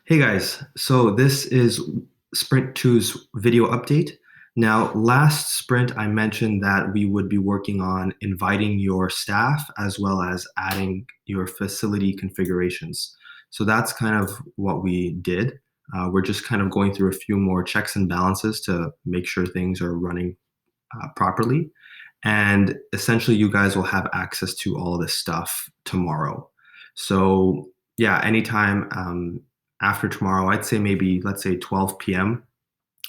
Hey guys, so this is Sprint 2's video update. Now, last sprint, I mentioned that we would be working on inviting your staff as well as adding your facility configurations. So that's kind of what we did. We're just kind of going through a few more checks and balances to make sure things are running properly. And essentially, you guys will have access to all of this stuff tomorrow. So yeah, anytime after tomorrow, I'd say maybe let's say 12 p.m.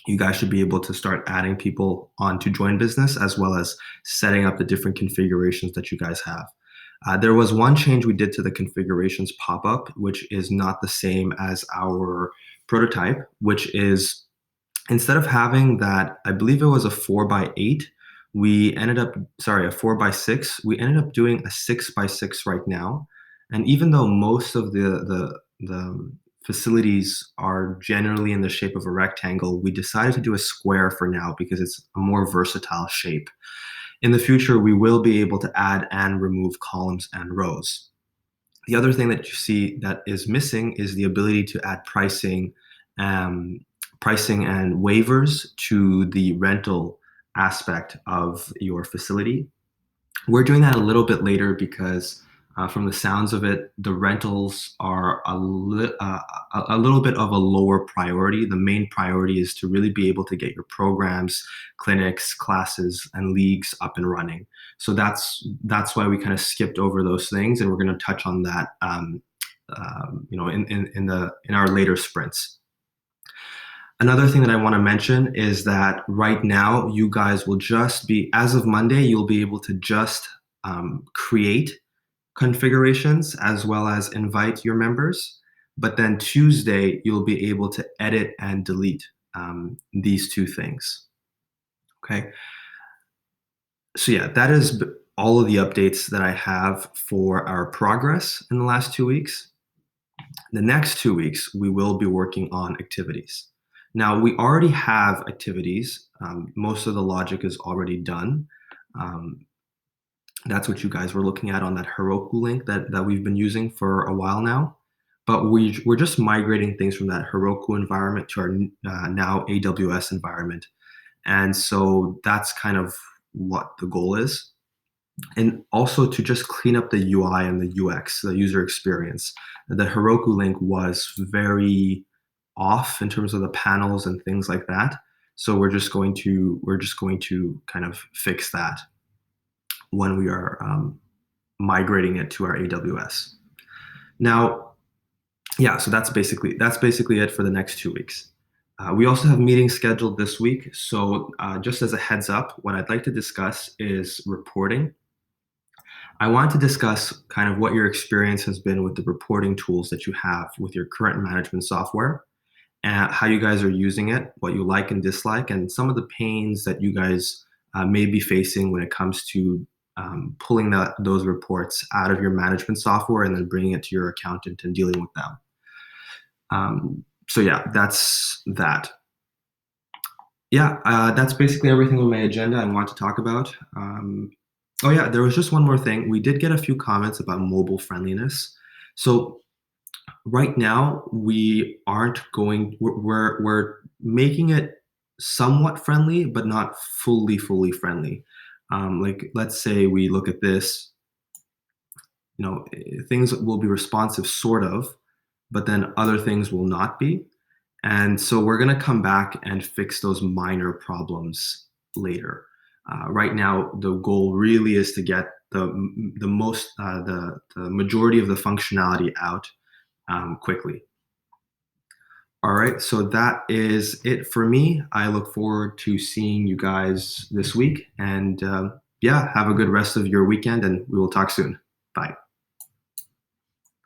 You guys should be able to start adding people onto Join Business as well as setting up the different configurations that you guys have. There was one change we did to the configurations pop-up, which is not the same as our prototype, which is instead of having that, I believe it was a 4 by 8, we ended up, sorry, a 4 by 6, we ended up doing a 6 by 6 right now. And even though most of the facilities are generally in the shape of a rectangle, we decided to do a square for now because it's a more versatile shape. In the future, we will be able to add and remove columns and rows. The other thing that you see that is missing is the ability to add um, pricing and waivers to the rental aspect of your facility. We're doing that a little bit later because from the sounds of it, the rentals are a little bit of a lower priority. The main priority is to really be able to get your programs, clinics, classes, and leagues up and running. So that's why we kind of skipped over those things, and we're going to touch on that, in our later sprints. Another thing that I want to mention is that right now, you guys will just be, as of Monday, you'll be able to just create configurations as well as invite your members. But then Tuesday, you'll be able to edit and delete these two things. Okay. So yeah, that is all of the updates that I have for our progress in the last 2 weeks. The next 2 weeks, we will be working on activities. Now, we already have activities. Most of the logic is already done. Um, that's what you guys were looking at on that Heroku link that we've been using for a while now. But we're just migrating things from that Heroku environment to our now AWS environment. And so that's kind of what the goal is. And also to just clean up the UI and the UX, the user experience. The Heroku link was very off in terms of the panels and things like that. So we're just going to kind of fix that when we are migrating it to our AWS. Now, yeah, so that's basically it for the next 2 weeks. We also have meetings scheduled this week. So just as a heads up, what I'd like to discuss is reporting. I want to discuss kind of what your experience has been with the reporting tools that you have with your current management software, and how you guys are using it, what you like and dislike, and some of the pains that you guys may be facing when it comes to pulling those reports out of your management software and then bringing it to your accountant and dealing with them. So yeah, that's that. Yeah, that's basically everything on my agenda I want to talk about. Oh yeah, there was just one more thing. We did get a few comments about mobile friendliness. So right now we aren't going. We're making it somewhat friendly, but not fully friendly. Like let's say we look at this. Things will be responsive, sort of, but then other things will not be. And so we're going to come back and fix those minor problems later. Right now, the goal really is to get the majority of the functionality out quickly. All right, so that is it for me. I look forward to seeing you guys this week, and yeah, have a good rest of your weekend, and we will talk soon. Bye.